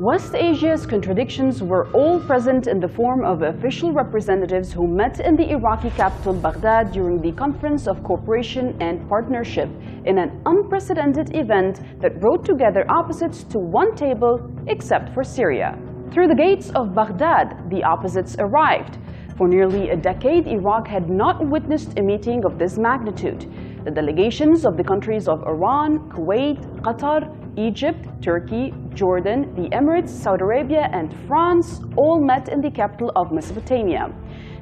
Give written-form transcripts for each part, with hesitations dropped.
West Asia's contradictions were all present in the form of official representatives who met in the Iraqi capital Baghdad during the Conference of Cooperation and Partnership in an unprecedented event that brought together opposites to one table except for Syria. Through the gates of Baghdad, the opposites arrived. For nearly a decade, Iraq had not witnessed a meeting of this magnitude. The delegations of the countries of Iran, Kuwait, Qatar, Egypt, Turkey, Jordan, the Emirates, Saudi Arabia, and France all met in the capital of Mesopotamia.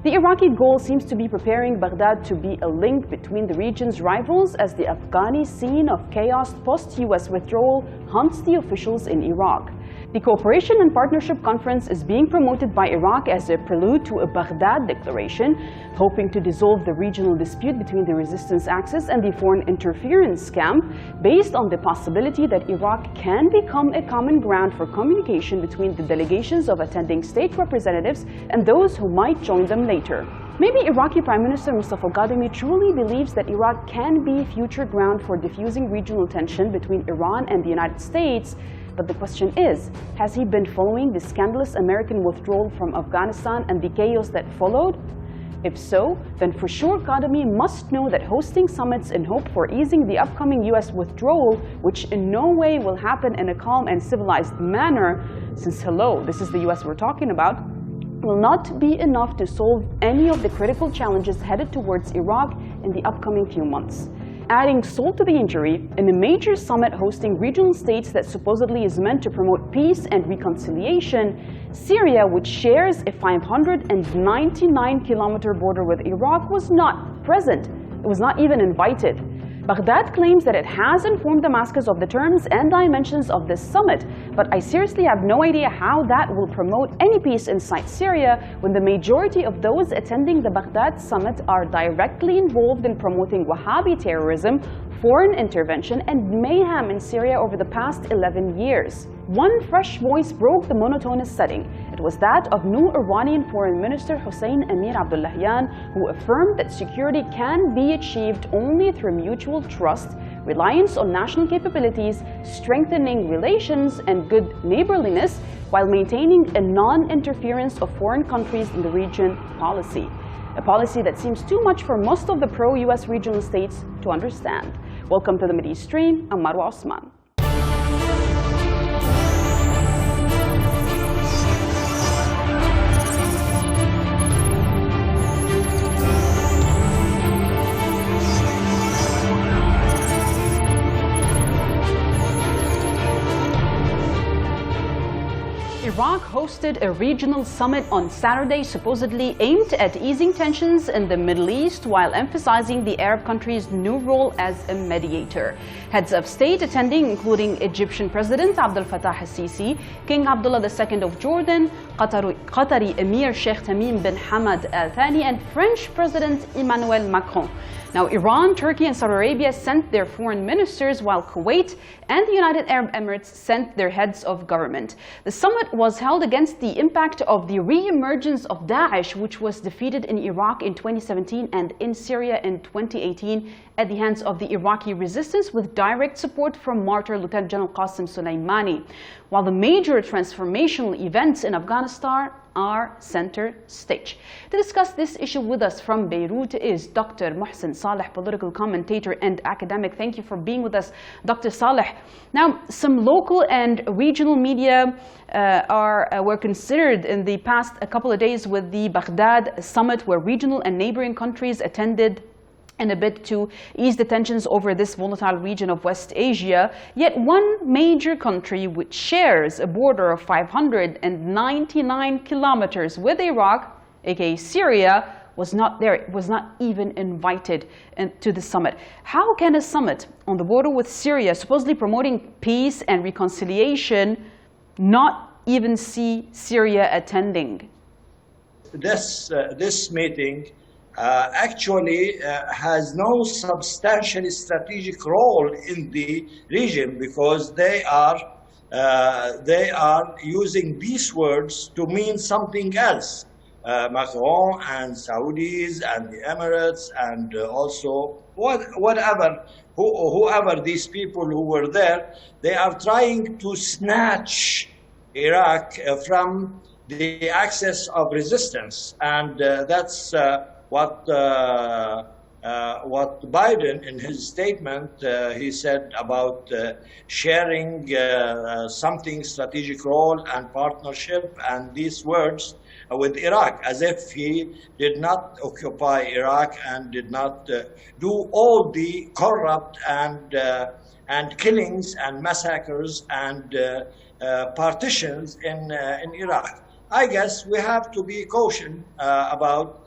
The Iraqi goal seems to be preparing Baghdad to be a link between the region's rivals as the Afghani scene of chaos post-US withdrawal haunts the officials in Iraq. The Cooperation and Partnership Conference is being promoted by Iraq as a prelude to a Baghdad declaration, hoping to dissolve the regional dispute between the resistance axis and the foreign interference camp, based on the possibility that Iraq can become a common ground for communication between the delegations of attending state representatives and those who might join them later. Maybe Iraqi Prime Minister Mustafa Qadami truly believes that Iraq can be future ground for diffusing regional tension between Iran and the United States. But the question is, has he been following the scandalous American withdrawal from Afghanistan and the chaos that followed? If so, then for sure Qadami must know that hosting summits in hope for easing the upcoming US withdrawal, which in no way will happen in a calm and civilized manner, since hello, this is the US we're talking about, will not be enough to solve any of the critical challenges headed towards Iraq in the upcoming few months. Adding salt to the injury, in a major summit hosting regional states that supposedly is meant to promote peace and reconciliation, Syria, which shares a 599-kilometer border with Iraq, was not present. It was not even invited. Baghdad claims that it has informed Damascus of the terms and dimensions of this summit, but I seriously have no idea how that will promote any peace inside Syria when the majority of those attending the Baghdad summit are directly involved in promoting Wahhabi terrorism, foreign intervention, and mayhem in Syria over the past 11 years. One fresh voice broke the monotonous setting. It was that of new Iranian Foreign Minister Emir Abdullahian, who affirmed that security can be achieved only through mutual trust, reliance on national capabilities, strengthening relations, and good neighborliness, while maintaining a non-interference of foreign countries in the region policy. A policy that seems too much for most of the pro-US regional states to understand. Welcome to the Mideastream. I'm Marwa Osman. Iraq hosted a regional summit on Saturday supposedly aimed at easing tensions in the Middle East while emphasizing the Arab country's new role as a mediator. Heads of state attending including Egyptian President Abdel Fattah al-Sisi, King Abdullah II of Jordan, Qatari Emir Sheikh Tamim bin Hamad al-Thani, and French President Emmanuel Macron. Now, Iran, Turkey, and Saudi Arabia sent their foreign ministers, while Kuwait and the United Arab Emirates sent their heads of government. The summit was held against the impact of the re-emergence of Daesh, which was defeated in Iraq in 2017 and in Syria in 2018 at the hands of the Iraqi resistance, with direct support from martyr Lieutenant General Qasem Soleimani. While the major transformational events in Afghanistan are center stage. To discuss this issue with us from Beirut is Dr. Mohsen Saleh, political commentator and academic. Thank you for being with us, Dr. Saleh. Now, some local and regional media were considered in the past couple of days with the Baghdad summit, where regional and neighboring countries attended in a bid to ease the tensions over this volatile region of West Asia. Yet one major country which shares a border of 599 kilometers with Iraq, aka Syria, was not there. It was not even invited to the summit. How can a summit on the border with Syria, supposedly promoting peace and reconciliation, not even see Syria attending? This meeting actually has no substantial strategic role in the region, because they are using these words to mean something else. Macron and Saudis and the Emirates and also whoever these people who were there, they are trying to snatch Iraq from the axis of resistance, and that's what Biden, in his statement, he said about sharing something strategic role and partnership, and these words with Iraq, as if he did not occupy Iraq and did not do all the corrupt and killings and massacres and partitions in Iraq. I guess we have to be cautious about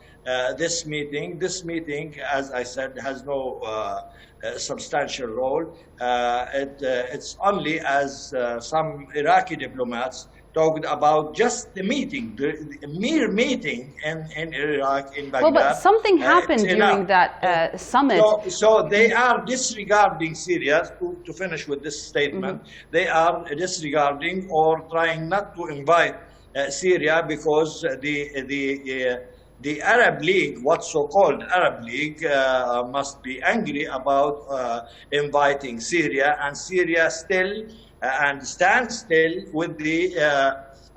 this meeting. This meeting, as I said, has no substantial role. It's only as some Iraqi diplomats talked about just the meeting, the mere meeting in Iraq, in Baghdad. Well, but something happened during that summit. So they are disregarding Syria, to finish with this statement, they are disregarding or trying not to invite Syria because the Arab League, what's so-called Arab League, must be angry about inviting Syria, and Syria still and stand still with the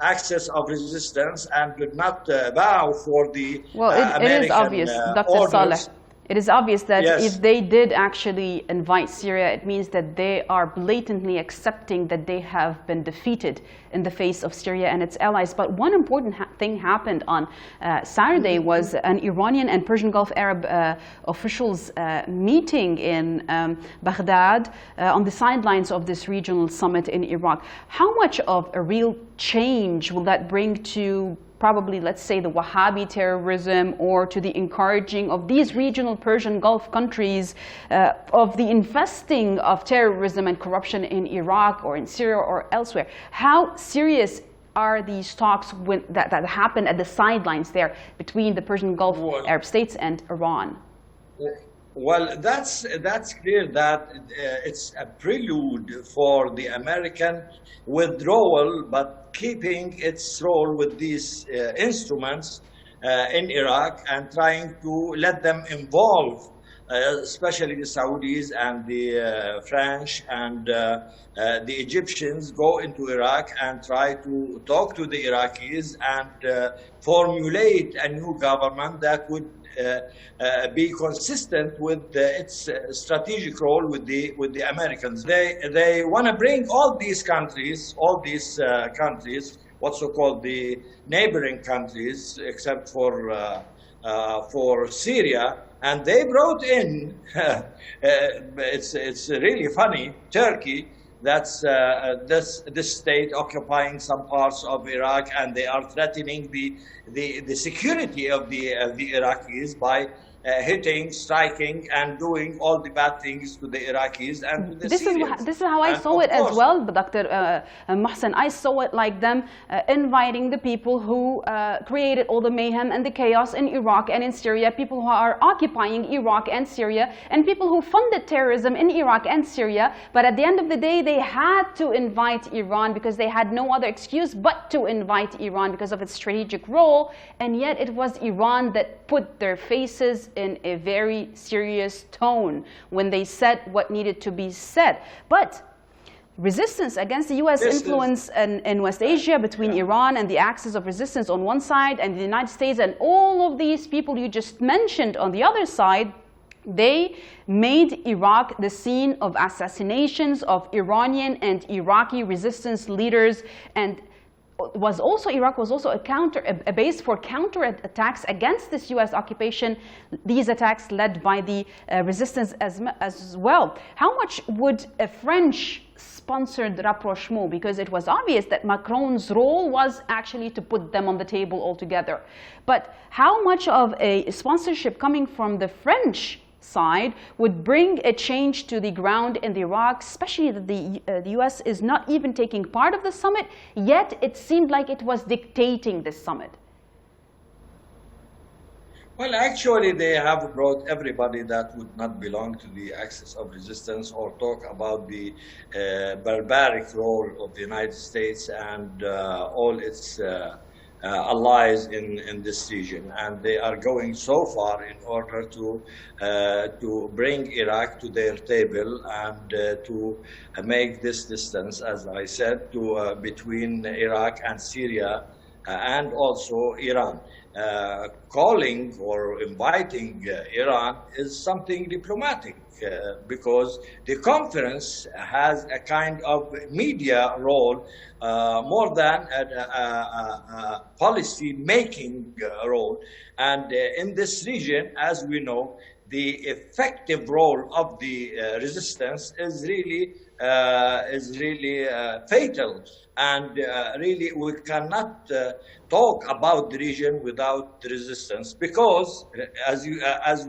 axis of resistance and did not bow for the American it is obvious, Dr. Saleh. It is obvious that if they did actually invite Syria, it means that they are blatantly accepting that they have been defeated in the face of Syria and its allies. But one important thing happened on Saturday was an Iranian and Persian Gulf Arab officials meeting in Baghdad on the sidelines of this regional summit in Iraq. How much of a real change will that bring to probably, let's say, the Wahhabi terrorism, or to the encouraging of these regional Persian Gulf countries of the infesting of terrorism and corruption in Iraq or in Syria or elsewhere? How serious are these talks that happen at the sidelines there between the Persian Gulf Arab states and Iran? Well, that's clear that it's a prelude for the American withdrawal, but keeping its role with these instruments in Iraq and trying to let them involve, especially the Saudis and the French and the Egyptians, go into Iraq and try to talk to the Iraqis and formulate a new government that would be consistent with its strategic role with the Americans. They want to bring all these countries, what's so-called the neighboring countries, except for Syria, and they brought in. It's really funny, Turkey. That's this state occupying some parts of Iraq, and they are threatening the security of the Iraqis by hitting, striking, and doing all the bad things to the Iraqis and to the Syrians. This is how I saw it as well, Dr. Mohsen. I saw it like them inviting the people who created all the mayhem and the chaos in Iraq and in Syria, people who are occupying Iraq and Syria, and people who funded terrorism in Iraq and Syria. But at the end of the day, they had to invite Iran because they had no other excuse but to invite Iran because of its strategic role. And yet it was Iran that put their faces in a very serious tone when they said what needed to be said. But resistance against the U.S. influence in West Asia, between Iran and the axis of resistance on one side and the United States and all of these people you just mentioned on the other side, they made Iraq the scene of assassinations of Iranian and Iraqi resistance leaders, and Iraq was also a base for counterattacks against this U.S. occupation, these attacks led by the resistance as well. How much would a French-sponsored rapprochement, because it was obvious that Macron's role was actually to put them on the table altogether, but how much of a sponsorship coming from the French side would bring a change to the ground in Iraq, especially that the U.S. is not even taking part of the summit, yet it seemed like it was dictating this summit? Well, actually, they have brought everybody that would not belong to the axis of resistance or talk about the barbaric role of the United States and all its allies in this region, and they are going so far in order to bring Iraq to their table and to make this distance, as I said, to between Iraq and Syria and also Iran. Calling or inviting Iran is something diplomatic because the conference has a kind of media role more than a policy-making role. And in this region, as we know, the effective role of the resistance is really fatal. And really, we cannot talk about the region without the resistance, because as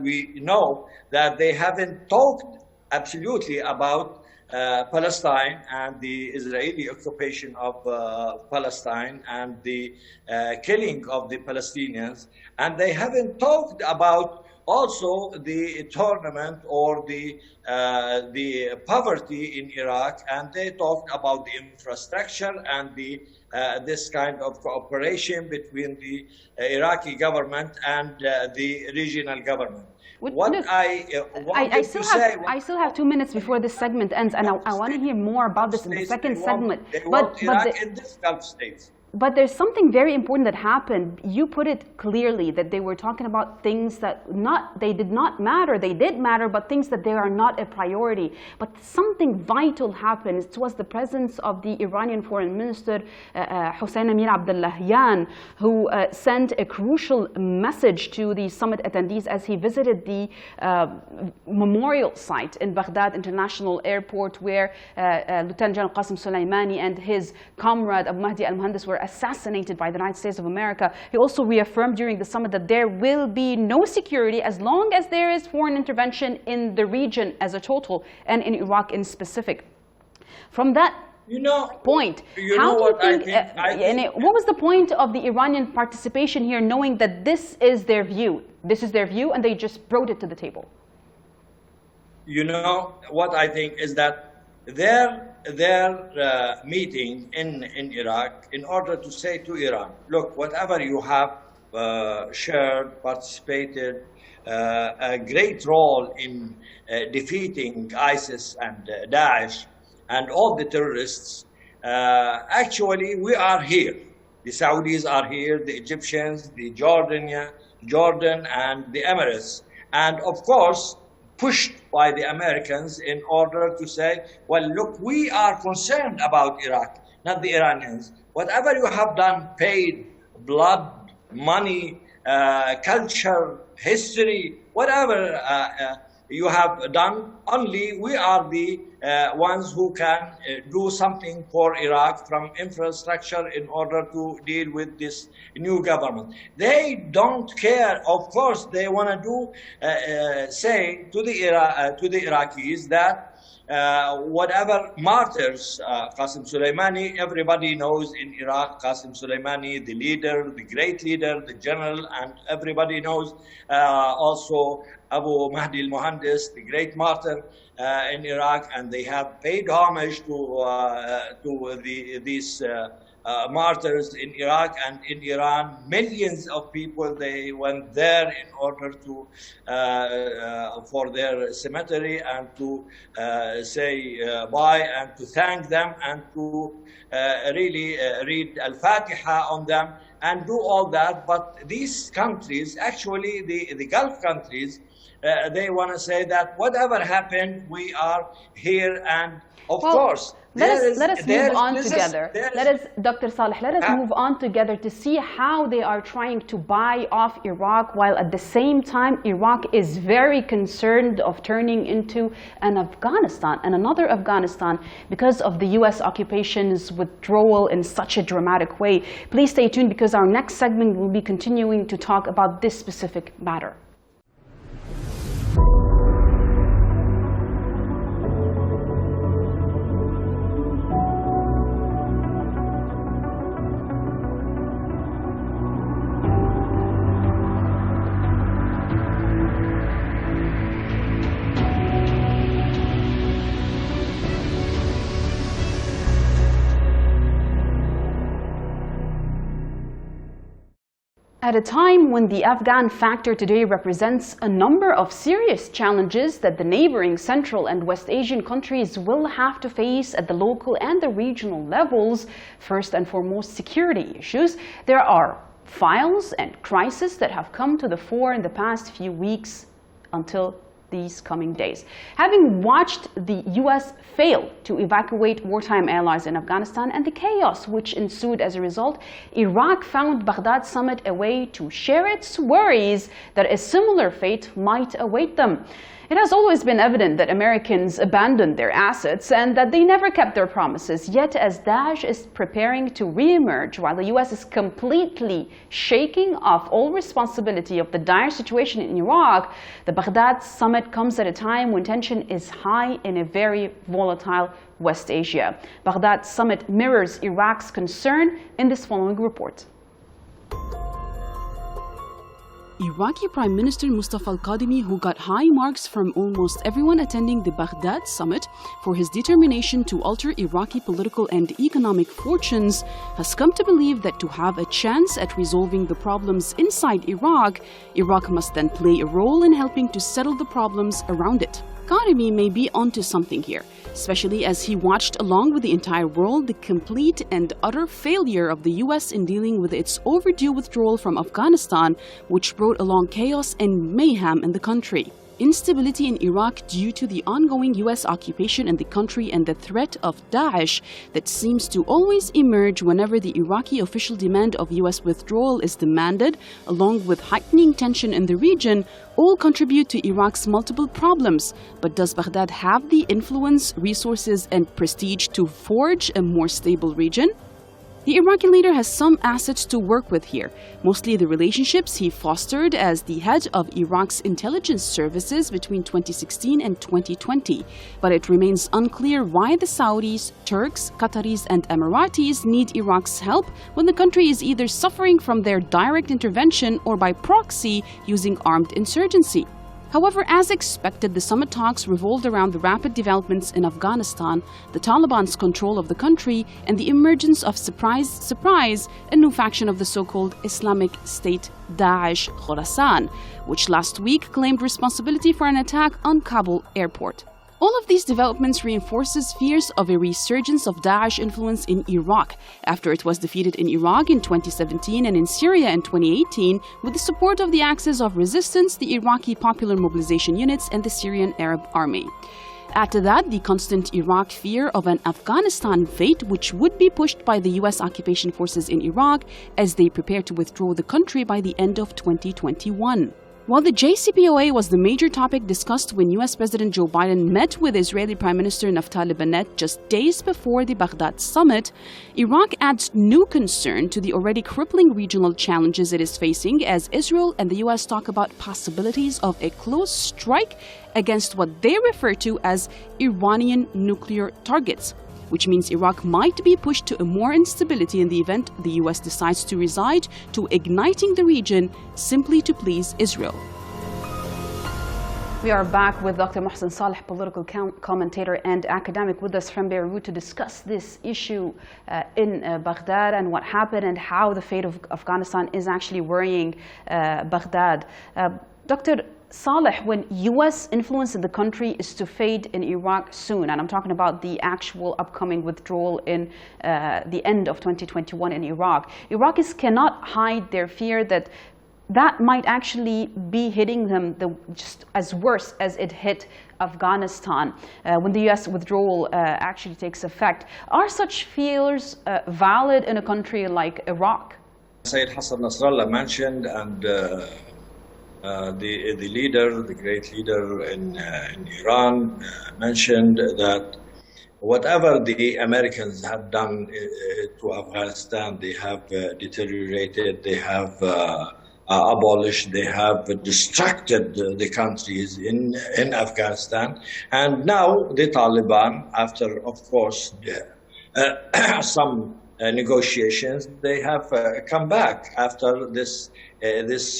we know, that they haven't talked absolutely about Palestine and the Israeli occupation of Palestine and the killing of the Palestinians, and they haven't talked about also the tournament or the poverty in Iraq, and they talked about the infrastructure and the this kind of cooperation between the Iraqi government and the regional government. I still have 2 minutes before this segment ends, and I want to hear more about this in the second segment. But Iraq in this Gulf states. But there's something very important that happened. You put it clearly that they were talking about things that they did not matter. They did matter, but things that they are not a priority. But something vital happened. It was the presence of the Iranian Foreign Minister, Emir Abdullahian, who sent a crucial message to the summit attendees as he visited the memorial site in Baghdad International Airport, where Lieutenant General Qasem Soleimani and his comrade Abu Mahdi al-Muhandis were assassinated by the United States of America. He also reaffirmed during the summit that there will be no security as long as there is foreign intervention in the region as a total and in Iraq in specific. From that point, what was the point of the Iranian participation here, knowing that this is their view? This is their view, and they just brought it to the table. What I think is that their meeting in Iraq in order to say to Iran, look, whatever you have shared, participated, a great role in defeating ISIS and Daesh and all the terrorists, actually we are here. The Saudis are here, the Egyptians, the Jordan and the Emirates. And of course, pushed by the Americans in order to say, well, look, we are concerned about Iraq, not the Iranians. Whatever you have done, paid, blood, money, culture, history, whatever you have done, only we are the ones who can do something for Iraq from infrastructure in order to deal with this new government. They don't care. Of course, they want to do say to the Iraqis that whatever martyrs Qasem Soleimani, everybody knows in Iraq, Qasem Soleimani, the leader, the great leader, the general, and everybody knows also Abu Mahdi al-Muhandis, the great martyr in Iraq, and they have paid homage to these martyrs in Iraq and in Iran. Millions of people, they went there in order to for their cemetery and to say bye and to thank them and to really read al-Fatiha on them and do all that. But these countries, actually the Gulf countries, they want to say that whatever happened, we are here, and of course. Let us move on together. Dr. Saleh, let us move on together to see how they are trying to buy off Iraq, while at the same time Iraq is very concerned of turning into an Afghanistan and another Afghanistan because of the U.S. occupation's withdrawal in such a dramatic way. Please stay tuned, because our next segment will be continuing to talk about this specific matter. At a time when the Afghan factor today represents a number of serious challenges that the neighboring Central and West Asian countries will have to face at the local and the regional levels, first and foremost security issues, there are files and crises that have come to the fore in the past few weeks until these coming days. Having watched the US fail to evacuate wartime allies in Afghanistan and the chaos which ensued as a result, Iraq found Baghdad summit a way to share its worries that a similar fate might await them. It has always been evident that Americans abandoned their assets and that they never kept their promises. Yet as Daesh is preparing to re-emerge while the US is completely shaking off all responsibility of the dire situation in Iraq, the Baghdad summit comes at a time when tension is high in a very volatile West Asia. Baghdad summit mirrors Iraq's concern in this following report. Iraqi Prime Minister Mustafa al-Kadhimi, who got high marks from almost everyone attending the Baghdad summit for his determination to alter Iraqi political and economic fortunes, has come to believe that to have a chance at resolving the problems inside Iraq, Iraq must then play a role in helping to settle the problems around it. Kadhimi may be onto something here, especially as he watched along with the entire world the complete and utter failure of the US in dealing with its overdue withdrawal from Afghanistan, which brought along chaos and mayhem in the country. Instability in Iraq due to the ongoing US occupation in the country and the threat of Daesh that seems to always emerge whenever the Iraqi official demand of US withdrawal is demanded, along with heightening tension in the region, all contribute to Iraq's multiple problems. But does Baghdad have the influence, resources, and prestige to forge a more stable region? The Iraqi leader has some assets to work with here, mostly the relationships he fostered as the head of Iraq's intelligence services between 2016 and 2020. But it remains unclear why the Saudis, Turks, Qataris, and Emiratis need Iraq's help when the country is either suffering from their direct intervention or by proxy using armed insurgency. However, as expected, the summit talks revolved around the rapid developments in Afghanistan, the Taliban's control of the country, and the emergence of surprise, a new faction of the so-called Islamic State Daesh Khorasan, which last week claimed responsibility for an attack on Kabul airport. All of these developments reinforces fears of a resurgence of Daesh influence in Iraq after it was defeated in Iraq in 2017 and in Syria in 2018 with the support of the Axis of Resistance, the Iraqi Popular Mobilization Units, and the Syrian Arab Army. Add to that the constant Iraq fear of an Afghanistan fate, which would be pushed by the US occupation forces in Iraq as they prepare to withdraw the country by the end of 2021. While the JCPOA was the major topic discussed when US President Joe Biden met with Israeli Prime Minister Naftali Bennett just days before the Baghdad summit, Iraq adds new concern to the already crippling regional challenges it is facing as Israel and the US talk about possibilities of a close strike against what they refer to as Iranian nuclear targets, which means Iraq might be pushed to a more instability in the event the US decides to resort to igniting the region simply to please Israel. We are back with Dr. Mohsen Saleh, political commentator and academic, with us from Beirut to discuss this issue in Baghdad and what happened and how the fate of Afghanistan is actually worrying Baghdad. Dr. Saleh, when US influence in the country is to fade in Iraq soon, and I'm talking about the actual upcoming withdrawal in the end of 2021 in Iraq, Iraqis cannot hide their fear that that might actually be hitting them just as worse as it hit Afghanistan when the US withdrawal actually takes effect. Are such fears valid in a country like Iraq? Sayyid Hassan Nasrallah mentioned, and the leader, the great leader in Iran, mentioned that whatever the Americans have done to Afghanistan, they have deteriorated, they have abolished, they have distracted the countries in Afghanistan. And now the Taliban, after, of course, some negotiations, they have come back after this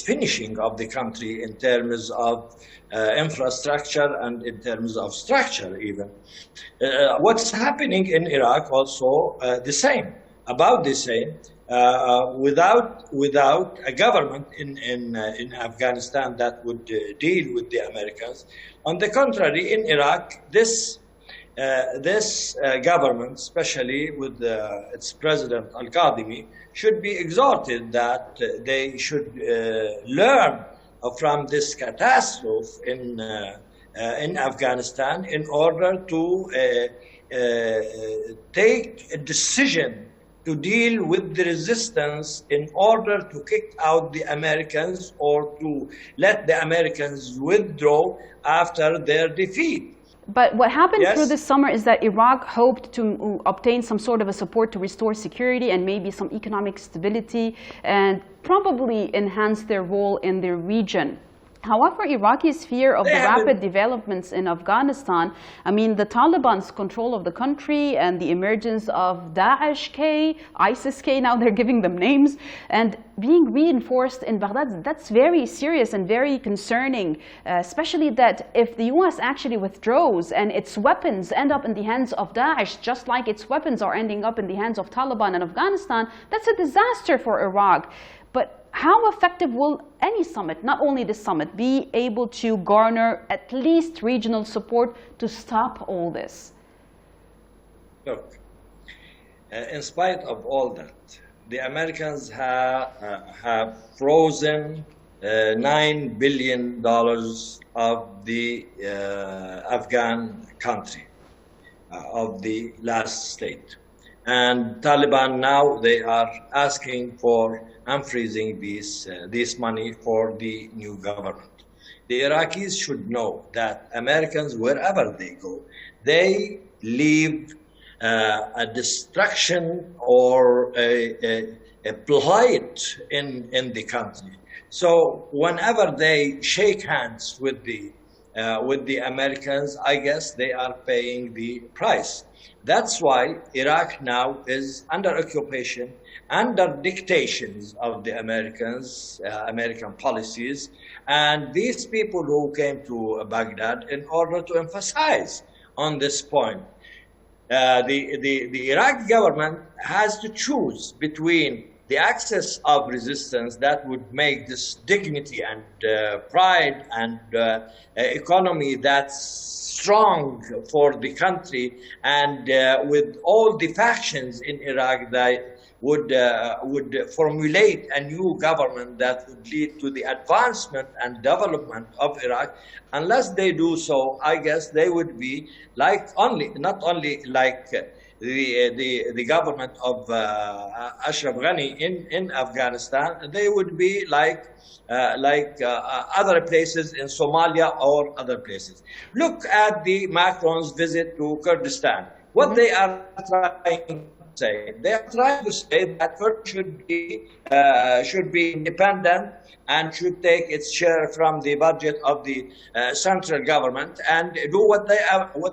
finishing of the country in terms of infrastructure and in terms of structure even. What's happening in Iraq also the same, about the same. without a government in Afghanistan that would deal with the Americans. On the contrary, in Iraq, this government, especially with its president al-Qadimi, should be exhorted that they should learn from this catastrophe in Afghanistan in order to take a decision to deal with the resistance in order to kick out the Americans or to let the Americans withdraw after their defeat. But what happened Yes. through this summer is that Iraq hoped to obtain some sort of a support to restore security and maybe some economic stability and probably enhance their role in the region. However, Iraqis' fear of the rapid developments in Afghanistan, I mean, the Taliban's control of the country and the emergence of Daesh-K, ISIS-K, now they're giving them names, and being reinforced in Baghdad, that's very serious and very concerning, especially that if the US actually withdraws and its weapons end up in the hands of Daesh, just like its weapons are ending up in the hands of Taliban in Afghanistan, that's a disaster for Iraq. But how effective will any summit, not only this summit, be able to garner at least regional support to stop all this? Look, in spite of all that, the Americans have frozen $9 billion of the Afghan country, of the last state. And Taliban now, they are asking for unfreezing this money for the new government. The Iraqis should know that Americans, wherever they go, they leave a destruction or a plight in the country. So whenever they shake hands with the Americans, I guess they are paying the price. That's why Iraq now is under occupation, under dictations of the Americans, American policies, and these people who came to Baghdad in order to emphasize on this point. The Iraqi government has to choose between the access of resistance that would make this dignity and pride and economy that's strong for the country, and with all the factions in Iraq that would formulate a new government that would lead to the advancement and development of Iraq. Unless they do so, I guess they would be like not only like the government of Ashraf Ghani in Afghanistan, they would be like other places in Somalia or other places. Look at the Macron's visit to Kurdistan. What they are trying to say, they are trying to say that Turkey should be independent and should take its share from the budget of the central government and do what they have Well,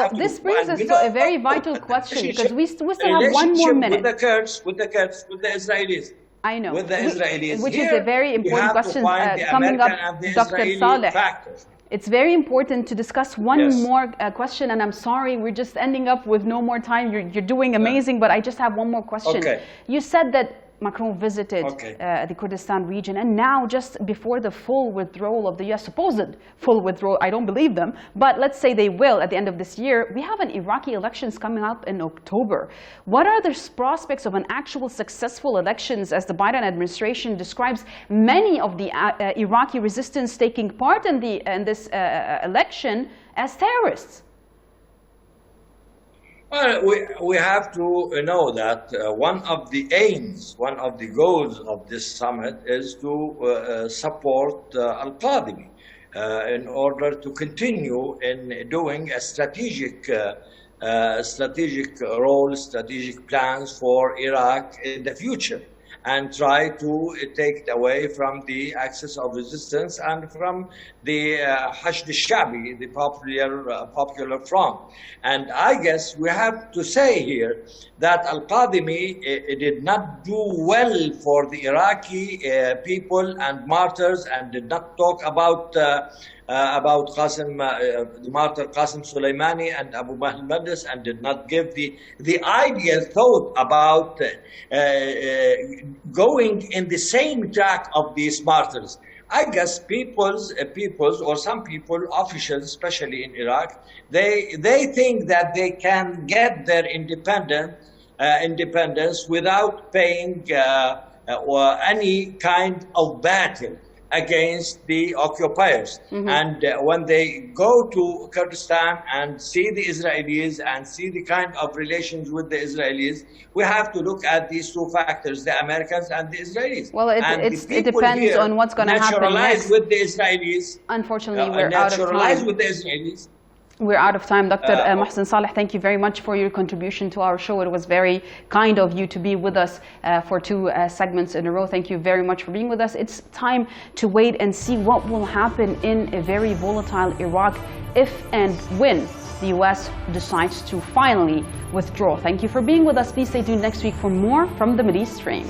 to this do. brings us to a very vital question, because we still have one more minute. With the Kurds, with the Israelis. I know. With the Israelis. Which Here, is a very important question coming up, Dr. Saleh. Factors. It's very important to discuss one Yes. more question, and I'm sorry, we're just ending up with no more time. You're doing amazing, but I just have one more question. Okay. You said that Macron visited Okay. the Kurdistan region, and now just before the full withdrawal of the US, supposed full withdrawal, I don't believe them, but let's say they will at the end of this year, we have an Iraqi elections coming up in October. What are the prospects of an actual successful elections, as the Biden administration describes many of the Iraqi resistance taking part in this election as terrorists? Well, we have to know that one of the aims, one of the goals of this summit is to support al-Qadimi in order to continue in doing a strategic role, strategic plans for Iraq in the future, and try to take it away from the axis of resistance and from the Hashd al-Shabi, the popular front. And I guess we have to say here that al-Qadimi did not do well for the Iraqi people and martyrs, and did not talk about about the martyr Qasim Soleimani and Abu Mahdi, and did not give the ideal thought about going in the same track of these martyrs. I guess peoples or some people, officials, especially in Iraq, they think that they can get their independence without paying or any kind of battle against the occupiers. And when they go to Kurdistan and see the Israelis and see the kind of relations with the Israelis, we have to look at these two factors, the Americans and the Israelis. Well, it depends on what's going to happen next. With the Israelis. Unfortunately, we're out of time. With the Israelis. We're out of time. Dr. Mohsen Saleh, thank you very much for your contribution to our show. It was very kind of you to be with us for 2 segments in a row. Thank you very much for being with us. It's time to wait and see what will happen in a very volatile Iraq if and when the U.S. decides to finally withdraw. Thank you for being with us. Please stay tuned next week for more from the Mideastream.